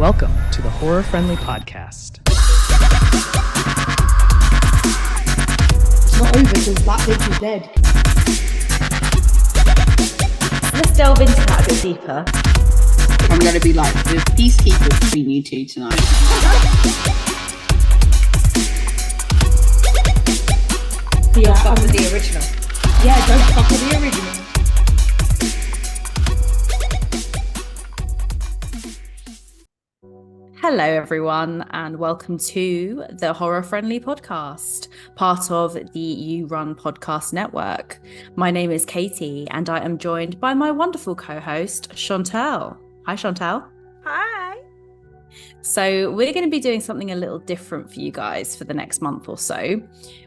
Welcome to the Horror Friendly Podcast. It's not over because that bitch is dead. Let's delve into that a bit deeper. I'm going to be like the peacekeeper between you two tonight. Yeah, fuck with the original. Yeah, don't fuck with the original. Hello, everyone, and welcome to the Horror Friendly Podcast, part of the You Run Podcast Network. My name is Katie, and I am joined by my wonderful co-host, Chantal. Hi, Chantal. Hi. So we're going to be doing something a little different for you guys for the next month or so.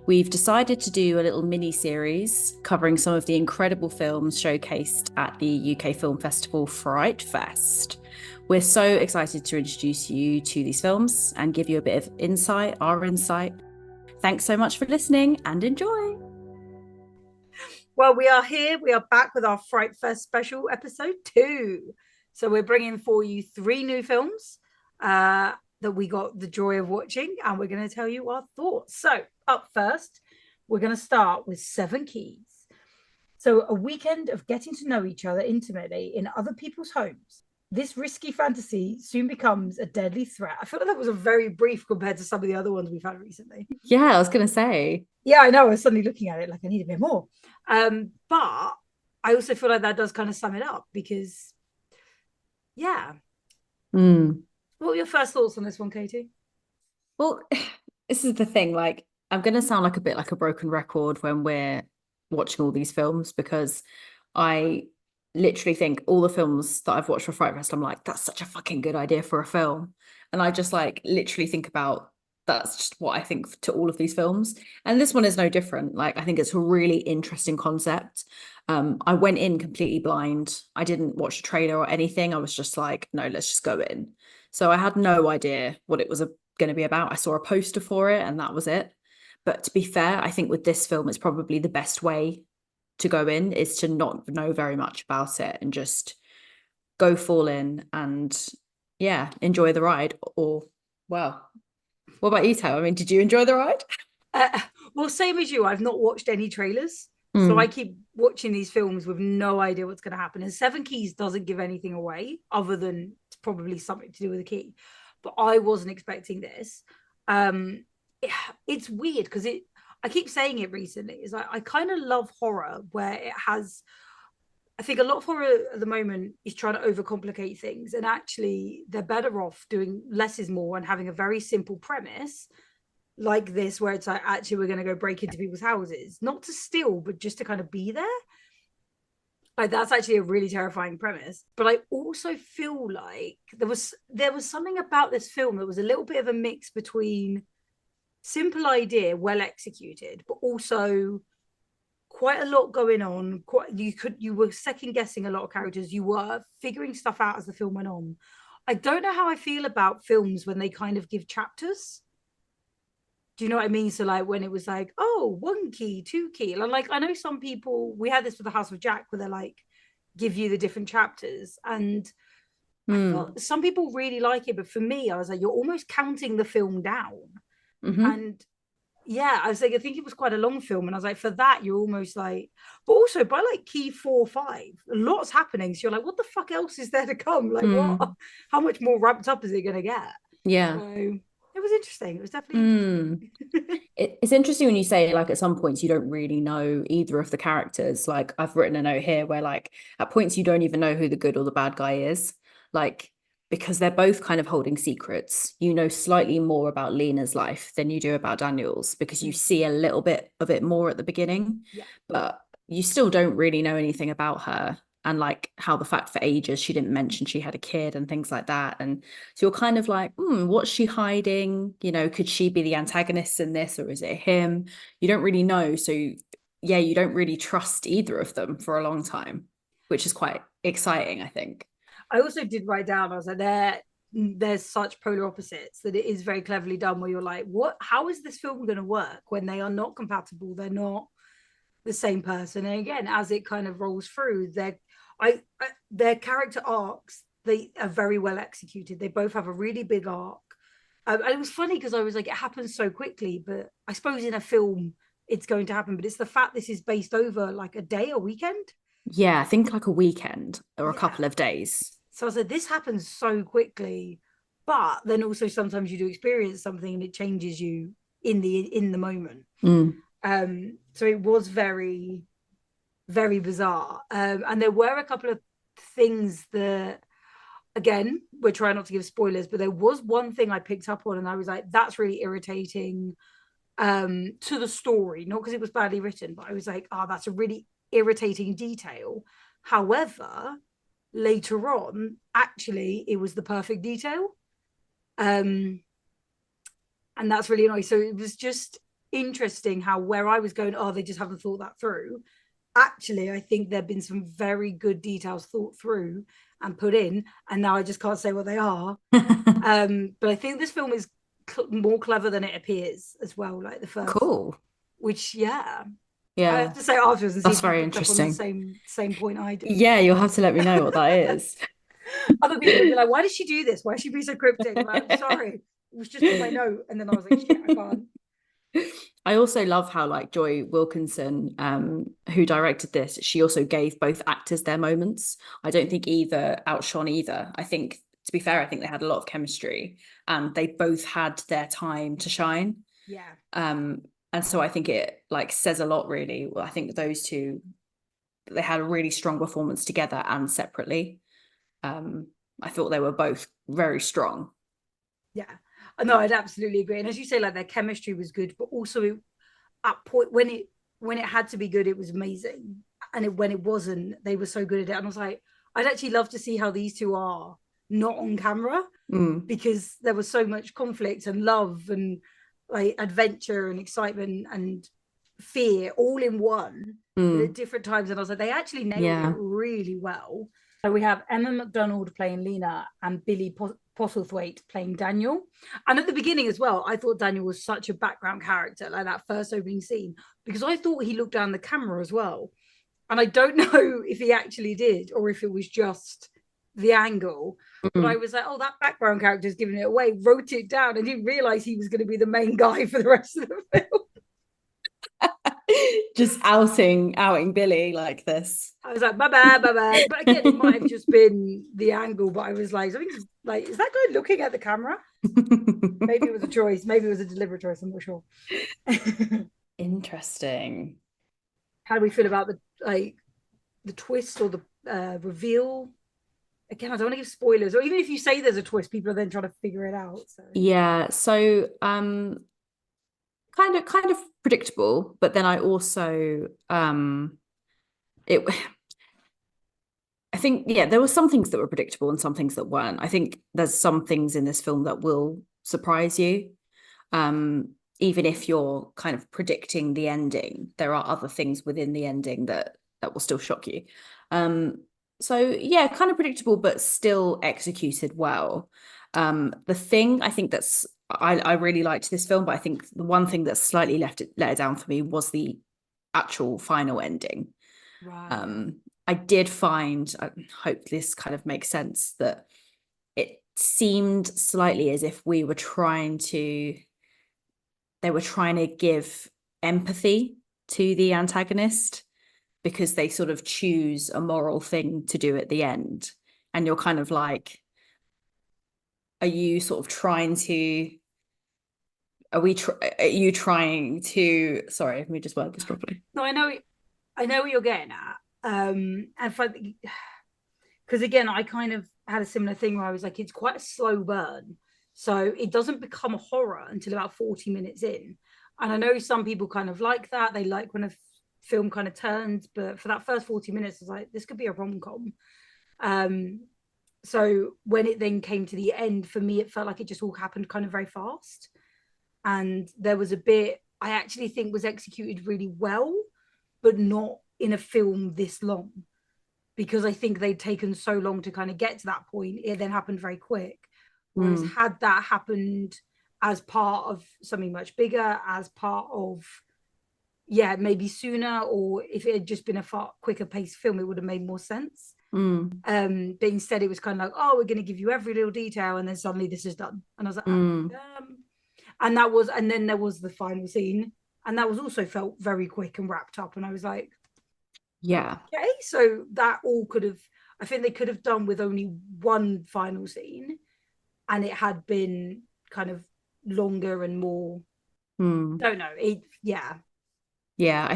We've decided to do a little mini-series covering some of the incredible films showcased at the UK Film Festival FrightFest. We're so excited to introduce you to these films and give you a bit of insight, our insight. Thanks so much for listening and enjoy. Well, we are here. We are back with our FrightFest special episode 2. So we're bringing for you 3 new films that we got the joy of watching, and we're going to tell you our thoughts. So up first, we're going to start with 7 Keys. So a weekend of getting to know each other intimately in other people's homes. This risky fantasy soon becomes a deadly threat. I feel like that was a very brief compared to some of the other ones we've had recently. Yeah, I was going to say. Yeah, I know. I was suddenly looking at it like I need a bit more. But I also feel like that does kind of sum it up because, yeah. What were your first thoughts on this one, Katie? Well, this is the thing. Like, I'm going to sound like a bit like a broken record when we're watching all these films because I literally think all the films that I've watched for FrightFest, I'm like, that's such a fucking good idea for a film. And I just like literally think about that's just what I think to all of these films. And this one is no different. Like, I think it's a really interesting concept. I went in completely blind. I didn't watch a trailer or anything. I was just like, no, let's just go in. So I had no idea what it was going to be about. I saw a poster for it and that was it. But to be fair, I think with this film, it's probably the best way to go in is to not know very much about it and just go full in and enjoy the ride. Or well, what about you, Tao? I mean, did you enjoy the ride? Well, same as you, I've not watched any trailers, so I keep watching these films with no idea what's going to happen. And 7 Keys doesn't give anything away other than it's probably something to do with a key, but I wasn't expecting this. It's weird because I keep saying it recently. It's like I kind of love horror where it has. I think a lot of horror at the moment is trying to overcomplicate things, and actually they're better off doing less is more and having a very simple premise like this, where it's like actually we're going to go break into people's houses, not to steal, but just to kind of be there. Like that's actually a really terrifying premise. But I also feel like there was something about this film that was a little bit of a mix between simple idea, well executed, but also quite a lot going on. You were second guessing a lot of characters. You were figuring stuff out as the film went on. I don't know how I feel about films when they kind of give chapters. Do you know what I mean? So like when it was like, oh, 1 key, 2 key. And like I know some people, we had this with the House of Jack where they're like give you the different chapters. And I thought some people really like it, but for me, I was like, you're almost counting the film down. And yeah, I was like, I think it was quite a long film, and I was like, for that, you're almost like, but also by like key 4, 5, a lot's happening. So you're like, what the fuck else is there to come? Like, what? How much more ramped up is it going to get? Yeah. So it was interesting. It was definitely interesting. It's interesting when you say like at some points you don't really know either of the characters. Like I've written a note here where like at points you don't even know who the good or the bad guy is. Like, because they're both kind of holding secrets. You know slightly more about Lena's life than you do about Daniel's because you see a little bit of it more at the beginning, but you still don't really know anything about her. And like how the fact for ages she didn't mention she had a kid and things like that. And so you're kind of like, what's she hiding? You know, could she be the antagonist in this or is it him? You don't really know. So yeah, you don't really trust either of them for a long time, which is quite exciting, I think. I also did write down, I was like, there's such polar opposites that it is very cleverly done where you're like, how is this film going to work when they are not compatible? They're not the same person. And again, as it kind of rolls through, their character arcs they are very well executed. They both have a really big arc. And it was funny because I was like, it happens so quickly, but I suppose in a film it's going to happen. But it's the fact this is based over like a day, a weekend. Yeah, I think like a weekend or a Yeah. couple of days. So I said, this happens so quickly, but then also sometimes you do experience something and it changes you in the moment. So it was very, very bizarre. And there were a couple of things that, again, we're trying not to give spoilers, but there was one thing I picked up on and I was like, that's really irritating to the story, not because it was badly written, but I was like, oh, that's a really irritating detail. However, later on, actually, it was the perfect detail. And that's really nice. So it was just interesting how where I was going, oh, they just haven't thought that through. Actually, I think there have been some very good details thought through and put in, and now I just can't say what they are. But I think this film is more clever than it appears as well, like the first. Cool. Which, yeah. I Yeah. have to say afterwards and see That's if you very picked up on the interesting. same point I did. Yeah, you'll have to let me know what that is. Other people would be like, why did she do this? Why is she being so cryptic? I'm like, I'm sorry. It was just on my note. And then I was like, shit, I can't. I also love how like Joy Wilkinson, who directed this, she also gave both actors their moments. I don't think either outshone either. I think, to be fair, I think they had a lot of chemistry and they both had their time to shine. Yeah. And so I think it like says a lot, really. Well, I think those two, they had a really strong performance together and separately. I thought they were both very strong. Yeah. No, I'd absolutely agree. And as you say, like their chemistry was good, but also at point when it had to be good, it was amazing. And when it wasn't, they were so good at it. And I was like, I'd actually love to see how these two are not on camera, because there was so much conflict and love and like adventure and excitement and fear all in one, but at different times. And I was like, they actually nailed it really well. So we have Emma McDonald playing Lena and Billy Postlethwaite playing Daniel. And at the beginning as well, I thought Daniel was such a background character, like that first opening scene, because I thought he looked down the camera as well. And I don't know if he actually did or if it was just the angle. But I was like, oh, that background character is giving it away. Wrote it down. I didn't realize he was going to be the main guy for the rest of the film. Just outing Billy like this. I was like, bye-bye. But again, it might have just been the angle, but I was like, is that guy looking at the camera? Maybe it was a choice. Maybe it was a deliberate choice. I'm not sure. Interesting. How do we feel about the twist or the reveal? Again, I don't want to give spoilers, or even if you say there's a twist, people are then trying to figure it out. So. Yeah. So kind of predictable, but then I also I think, yeah, there were some things that were predictable and some things that weren't. I think there's some things in this film that will surprise you. Even if you're kind of predicting the ending, there are other things within the ending that will still shock you. So yeah, kind of predictable, but still executed well. The thing I think I really liked this film, but I think the one thing that slightly let it down for me was the actual final ending. Right. I did find, I hope this kind of makes sense, that it seemed slightly as if they were trying to give empathy to the antagonist, because they sort of choose a moral thing to do at the end. And you're kind of like, are you trying to, sorry, let me just word this properly. No, I know what you're getting at. And because again, I kind of had a similar thing where I was like, it's quite a slow burn. So it doesn't become a horror until about 40 minutes in. And I know some people kind of like that. They like when a film kind of turns, but for that first 40 minutes, I was like, this could be a rom-com. So when it then came to the end, for me, it felt like it just all happened kind of very fast. And there was a bit I actually think was executed really well, but not in a film this long, because I think they'd taken so long to kind of get to that point. It then happened very quick. Whereas had that happened as part of something much bigger, as part of, maybe sooner, or if it had just been a far quicker paced film, it would have made more sense. Mm. But instead it was kind of like, oh, we're going to give you every little detail, and then suddenly this is done. And I was like, and then there was the final scene, and that was also felt very quick and wrapped up. And I was like, yeah. Okay, so that all could have, I think they could have done with only one final scene, and it had been kind of longer and more. Don't know. Yeah. I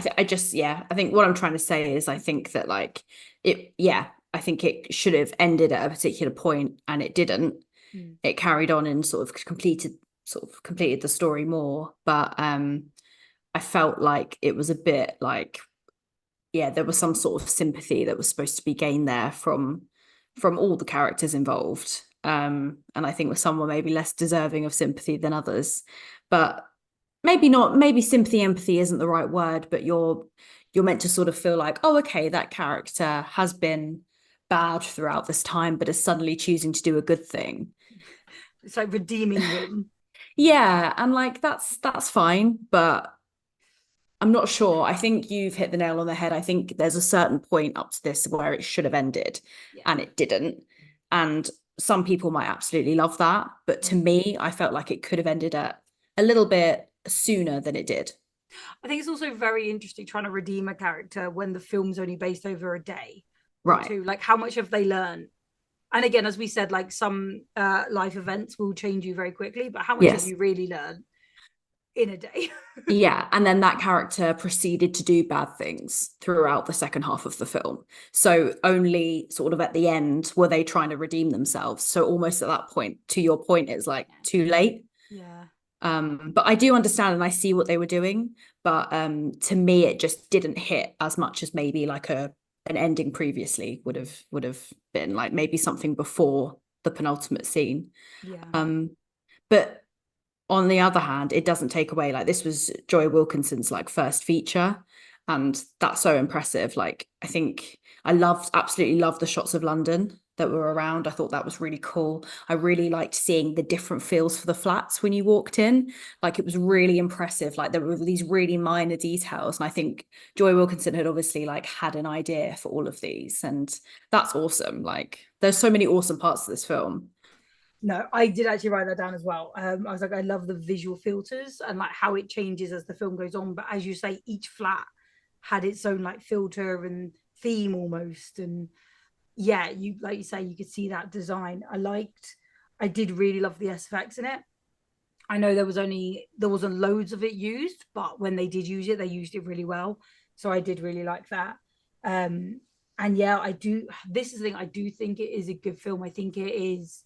think what I'm trying to say is I think that like I think it should have ended at a particular point and it didn't. It carried on and sort of completed the story more, but I felt like it was a bit like there was some sort of sympathy that was supposed to be gained there from all the characters involved, and I think with some were maybe less deserving of sympathy than others, but maybe not, maybe sympathy, empathy isn't the right word, but you're meant to sort of feel like, oh, okay, that character has been bad throughout this time but is suddenly choosing to do a good thing. It's like redeeming them. Yeah, and like that's fine, but I'm not sure. I think you've hit the nail on the head. I think there's a certain point up to this where it should have ended and it didn't. And some people might absolutely love that, but to me, I felt like it could have ended at a little bit sooner than it did. I think it's also very interesting trying to redeem a character when the film's only based over a day. Right. Two. Like, how much have they learned? And again, as we said, like some life events will change you very quickly, but how much have you really learned in a day? Yeah, and then that character proceeded to do bad things throughout the second half of the film. So only sort of at the end were they trying to redeem themselves. So almost at that point, to your point, it's like too late. Yeah. But I do understand and I see what they were doing, but to me it just didn't hit as much as maybe like an ending previously would have been, like maybe something before the penultimate scene. But on the other hand, it doesn't take away, like this was Joy Wilkinson's like first feature, and that's so impressive. Like I think I absolutely loved the shots of London that were around. I thought that was really cool. I really liked seeing the different feels for the flats when you walked in. Like it was really impressive. Like there were these really minor details, and I think Joy Wilkinson had obviously like had an idea for all of these, and that's awesome. Like there's so many awesome parts of this film. No, I did actually write that down as well. I was like, I love the visual filters and like how it changes as the film goes on. But as you say, each flat had its own like filter and theme almost. And yeah, you like you say, you could see that design. I did really love the SFX in it. I know there wasn't loads of it used, but when they did use it, they used it really well. So I did really like that. And yeah, this is the thing, I do think it is a good film. I think it is,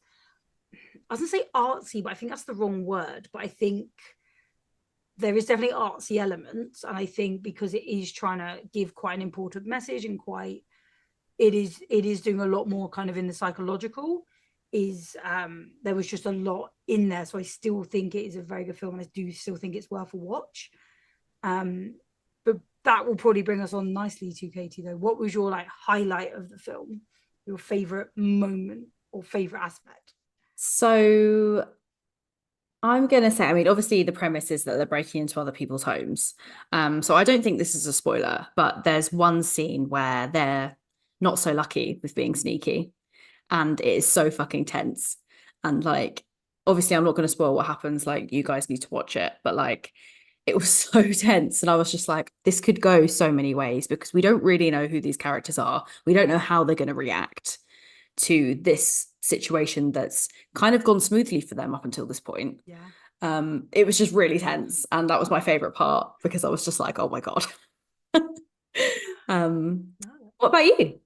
I was gonna say artsy, but I think that's the wrong word. But I think there is definitely artsy elements, and I think because it is trying to give quite an important message and it is doing a lot more kind of in the psychological. There was just a lot in there, so I still think it is a very good film, and I do still think it's worth a watch. But that will probably bring us on nicely to Katie, though. What was your like highlight of the film? Your favorite moment or favorite aspect? So I'm going to say, I mean, obviously the premise is that they're breaking into other people's homes. So I don't think this is a spoiler, but there's one scene where they're not so lucky with being sneaky, and it is so fucking tense. And like, obviously I'm not going to spoil what happens. Like you guys need to watch it, but like, it was so tense. And I was just like, this could go so many ways because we don't really know who these characters are. We don't know how they're going to react to this situation that's kind of gone smoothly for them up until this point. It was just really tense, and that was my favorite part because I was just like, oh my god. What about you?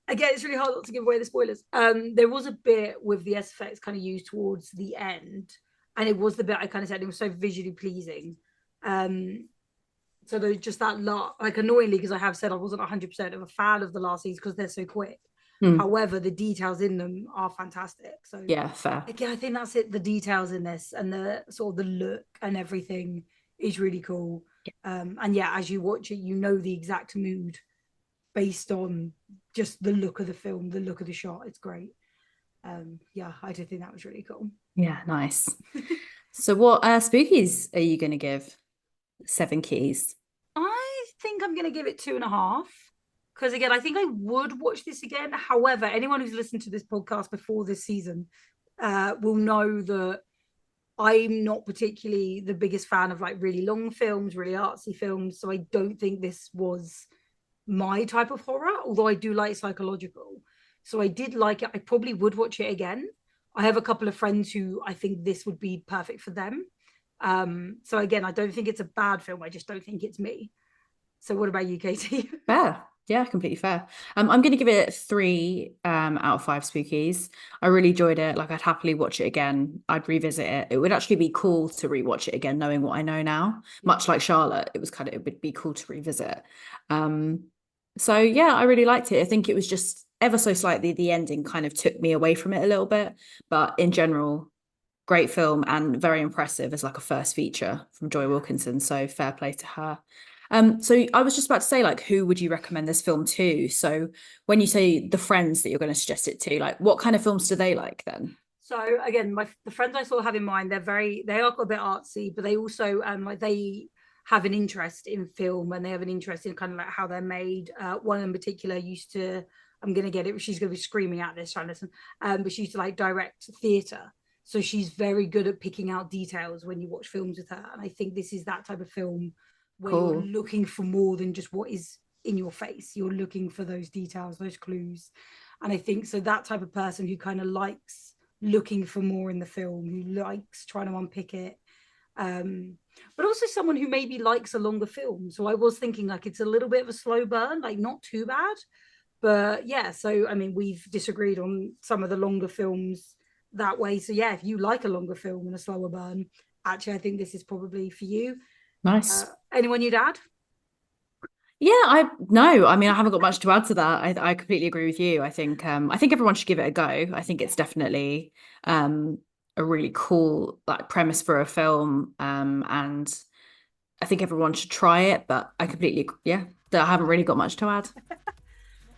Again, it's really hard not to give away the spoilers. There was a bit with the SFX kind of used towards the end, and it was the bit I kind of said it was so visually pleasing. So there's just that lot, like annoyingly, because I have said I wasn't 100% of a fan of the last scenes because they're so quick. However, the details in them are fantastic. So yeah, fair. Again, I think that's it. The details in this and the sort of the look and everything is really cool. And yeah, as you watch it, you know the exact mood based on just the look of the film, the look of the shot. It's great. Yeah, I do think that was really cool. Yeah, nice. So what spookies are you going to give 7 keys? I think I'm going to give it 2.5 because again, I think I would watch this again. However, anyone who's listened to this podcast before this season will know that I'm not particularly the biggest fan of like really long films, really artsy films. So I don't think this was my type of horror, although I do like psychological. So I did like it. I probably would watch it again. I have a couple of friends who I think this would be perfect for them. So again, I don't think it's a bad film. I just don't think it's me. So what about you, Katie? Fair. Yeah, completely fair. I'm going to give it 3 out of 5 spookies. I really enjoyed it. Like, I'd happily watch it again. I'd revisit it. It would actually be cool to rewatch it again, knowing what I know now. Much like Charlotte, it would be cool to revisit. So yeah, I really liked it. I think it was just ever so slightly, the ending kind of took me away from it a little bit. But in general, great film and very impressive as like a first feature from Joy Wilkinson. So fair play to her. So I was just about to say, like, who would you recommend this film to? So when you say the friends that you're going to suggest it to, like, what kind of films do they like then? So again, the friends I sort of have in mind, they are a bit artsy, but they also like they have an interest in film and they have an interest in kind of like how they're made. One in particular used to, I'm going to get it, she's going to be screaming at this, trying to listen, but she used to like direct theatre. So she's very good at picking out details when you watch films with her. And I think this is that type of film where you're looking for more than just what is in your face. You're looking for those details, those clues. And I think so that type of person who kind of likes looking for more in the film, who likes trying to unpick it. But also someone who maybe likes a longer film. So I was thinking like it's a little bit of a slow burn, like not too bad. But yeah, so I mean, we've disagreed on some of the longer films that way. So yeah, if you like a longer film and a slower burn, actually I think this is probably for you. Nice. Anyone you'd add? Yeah, I haven't got much to add to that. I completely agree with you. I think everyone should give it a go. I think it's definitely a really cool like premise for a film. And I think everyone should try it, but I haven't really got much to add.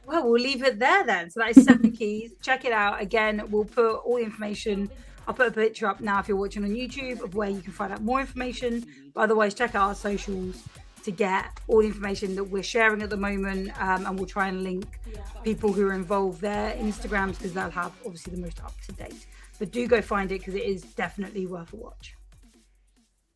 Well, we'll leave it there then. So that is 7 Keys. Check it out. Again, we'll put all the information. I'll put a picture up now if you're watching on YouTube of where you can find out more information. But otherwise, check out our socials to get all the information that we're sharing at the moment. And we'll try and link people who are involved, their Instagrams, because they'll have obviously the most up to date. But do go find it because it is definitely worth a watch.